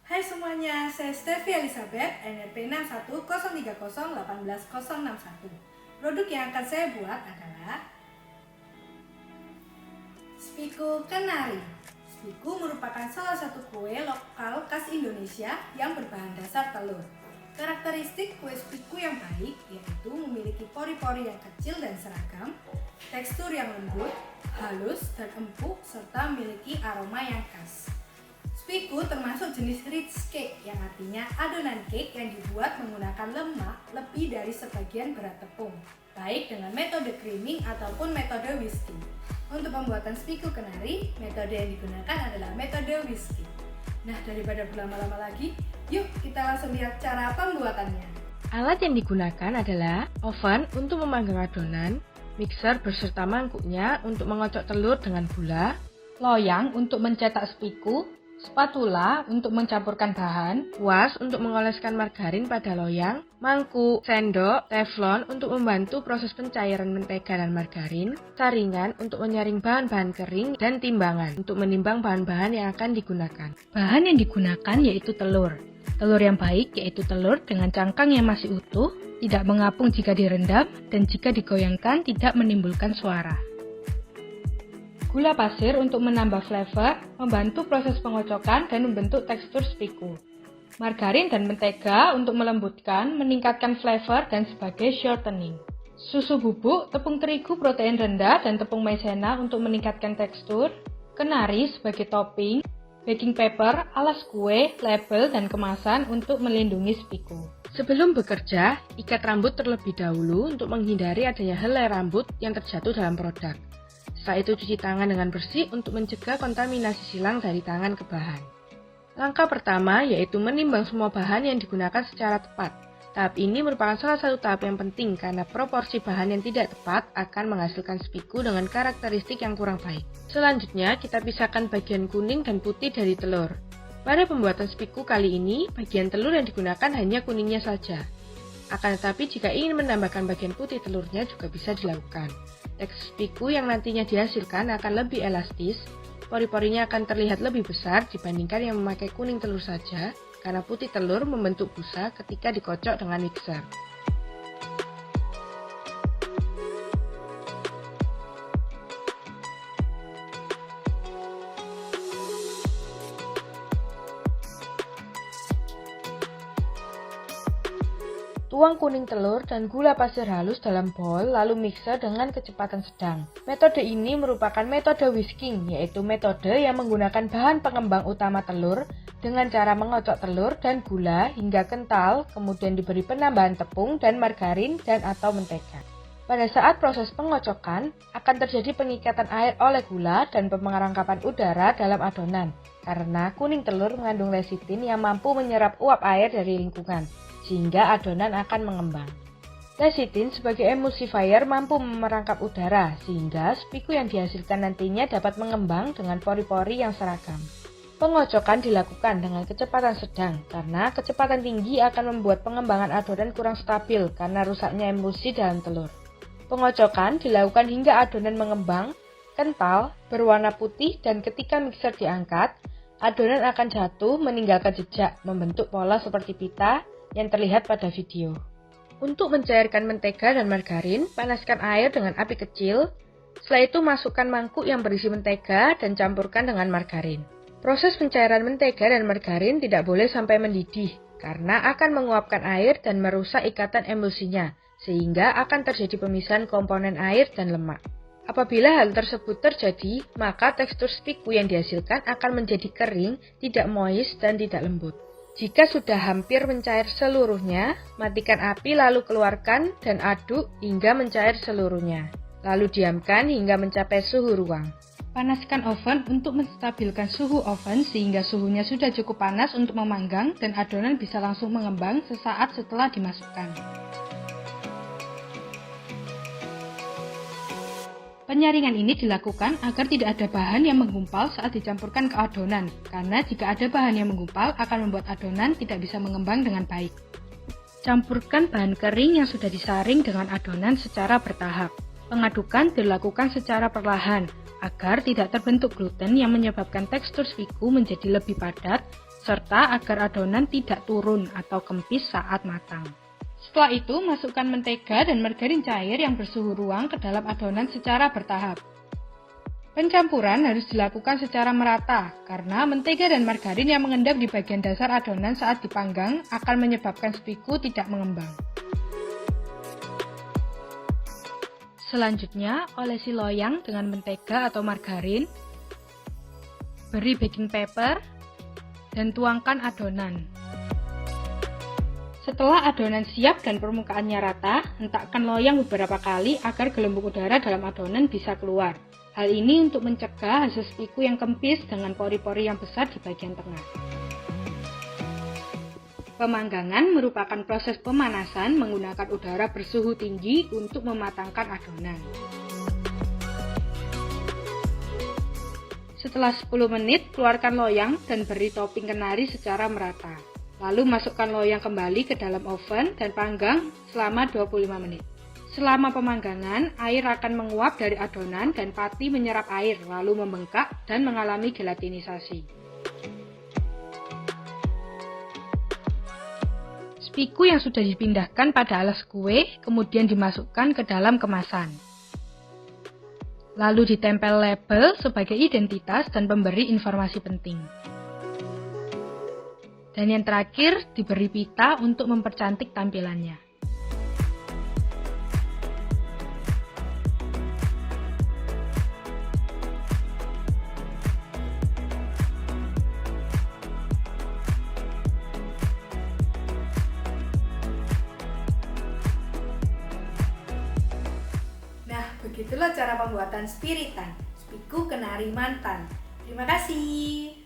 Hai semuanya, saya Stevi Elizabeth, NRP 6103018061. Produk yang akan saya buat adalah Spiku Kenari. Spiku merupakan salah satu kue lokal khas Indonesia yang berbahan dasar telur. Karakteristik kue spiku yang baik yaitu memiliki pori-pori yang kecil dan seragam, tekstur yang lembut, halus dan empuk, serta memiliki aroma yang khas. Spiku termasuk jenis rich cake yang artinya adonan cake yang dibuat menggunakan lemak lebih dari sebagian berat tepung, baik dengan metode creaming ataupun metode whisking. Untuk pembuatan spiku kenari, metode yang digunakan adalah metode whisking. Nah, daripada berlama-lama lagi, yuk kita langsung lihat cara pembuatannya. Alat yang digunakan adalah oven untuk memanggang adonan, mixer beserta mangkuknya untuk mengocok telur dengan gula, loyang untuk mencetak spiku, spatula untuk mencampurkan bahan, kuas untuk mengoleskan margarin pada loyang, mangkuk, sendok, teflon untuk membantu proses pencairan mentega dan margarin, saringan untuk menyaring bahan-bahan kering, dan timbangan untuk menimbang bahan-bahan yang akan digunakan. Bahan yang digunakan yaitu telur. Telur yang baik yaitu telur dengan cangkang yang masih utuh, tidak mengapung jika direndam, dan jika digoyangkan tidak menimbulkan suara. Gula pasir untuk menambah flavor, membantu proses pengocokan dan membentuk tekstur spiku. Margarin dan mentega untuk melembutkan, meningkatkan flavor dan sebagai shortening. Susu bubuk, tepung terigu protein rendah dan tepung maizena untuk meningkatkan tekstur. Kenari sebagai topping. Baking paper, alas kue, label dan kemasan untuk melindungi spiku. Sebelum bekerja, ikat rambut terlebih dahulu untuk menghindari adanya helai rambut yang terjatuh dalam produk. Setelah itu cuci tangan dengan bersih untuk mencegah kontaminasi silang dari tangan ke bahan. Langkah pertama yaitu menimbang semua bahan yang digunakan secara tepat. Tahap ini merupakan salah satu tahap yang penting karena proporsi bahan yang tidak tepat akan menghasilkan spiku dengan karakteristik yang kurang baik. Selanjutnya kita pisahkan bagian kuning dan putih dari telur. Pada pembuatan spiku kali ini, bagian telur yang digunakan hanya kuningnya saja. Akan tetapi jika ingin menambahkan bagian putih telurnya juga bisa dilakukan. Tekstur spiku yang nantinya dihasilkan akan lebih elastis, pori-porinya akan terlihat lebih besar dibandingkan yang memakai kuning telur saja, karena putih telur membentuk busa ketika dikocok dengan mixer. Tuang kuning telur dan gula pasir halus dalam bowl lalu mixer dengan kecepatan sedang. Metode ini merupakan metode whisking, yaitu metode yang menggunakan bahan pengembang utama telur dengan cara mengocok telur dan gula hingga kental, kemudian diberi penambahan tepung dan margarin dan atau mentega. Pada saat proses pengocokan, akan terjadi pengikatan air oleh gula dan pengerangkapan udara dalam adonan, karena kuning telur mengandung lecitin yang mampu menyerap uap air dari lingkungan, sehingga adonan akan mengembang. Lecitin sebagai emulsifier mampu merangkap udara, sehingga spiku yang dihasilkan nantinya dapat mengembang dengan pori-pori yang seragam. Pengocokan dilakukan dengan kecepatan sedang, karena kecepatan tinggi akan membuat pengembangan adonan kurang stabil karena rusaknya emulsi dalam telur. Pengocokan dilakukan hingga adonan mengembang, kental, berwarna putih, dan ketika mixer diangkat, adonan akan jatuh meninggalkan jejak, membentuk pola seperti pita yang terlihat pada video. Untuk mencairkan mentega dan margarin, panaskan air dengan api kecil. Setelah itu masukkan mangkuk yang berisi mentega dan campurkan dengan margarin. Proses pencairan mentega dan margarin tidak boleh sampai mendidih, karena akan menguapkan air dan merusak ikatan emulsinya, sehingga akan terjadi pemisahan komponen air dan lemak. Apabila hal tersebut terjadi, maka tekstur spiku yang dihasilkan akan menjadi kering, tidak moist, dan tidak lembut. Jika sudah hampir mencair seluruhnya, matikan api lalu keluarkan dan aduk hingga mencair seluruhnya. Lalu diamkan hingga mencapai suhu ruang. Panaskan oven untuk menstabilkan suhu oven sehingga suhunya sudah cukup panas untuk memanggang dan adonan bisa langsung mengembang sesaat setelah dimasukkan. Penyaringan ini dilakukan agar tidak ada bahan yang menggumpal saat dicampurkan ke adonan, karena jika ada bahan yang menggumpal akan membuat adonan tidak bisa mengembang dengan baik. Campurkan bahan kering yang sudah disaring dengan adonan secara bertahap. Pengadukan dilakukan secara perlahan, agar tidak terbentuk gluten yang menyebabkan tekstur spiku menjadi lebih padat serta agar adonan tidak turun atau kempis saat matang. Setelah itu, masukkan mentega dan margarin cair yang bersuhu ruang ke dalam adonan secara bertahap. Pencampuran harus dilakukan secara merata, karena mentega dan margarin yang mengendap di bagian dasar adonan saat dipanggang akan menyebabkan spiku tidak mengembang. Selanjutnya, olesi loyang dengan mentega atau margarin, beri baking paper, dan tuangkan adonan. Setelah adonan siap dan permukaannya rata, hentakkan loyang beberapa kali agar gelembung udara dalam adonan bisa keluar. Hal ini untuk mencegah hasil spiku yang kempis dengan pori-pori yang besar di bagian tengah. Pemanggangan merupakan proses pemanasan menggunakan udara bersuhu tinggi untuk mematangkan adonan. Setelah 10 menit, keluarkan loyang dan beri topping kenari secara merata. Lalu masukkan loyang kembali ke dalam oven dan panggang selama 25 menit. Selama pemanggangan, air akan menguap dari adonan dan pati menyerap air, lalu membengkak dan mengalami gelatinisasi. Spiku yang sudah dipindahkan pada alas kue, kemudian dimasukkan ke dalam kemasan. Lalu ditempel label sebagai identitas dan pemberi informasi penting. Dan yang terakhir, diberi pita untuk mempercantik tampilannya. Nah, begitulah cara pembuatan spiritan, spiku kenari mantan. Terima kasih.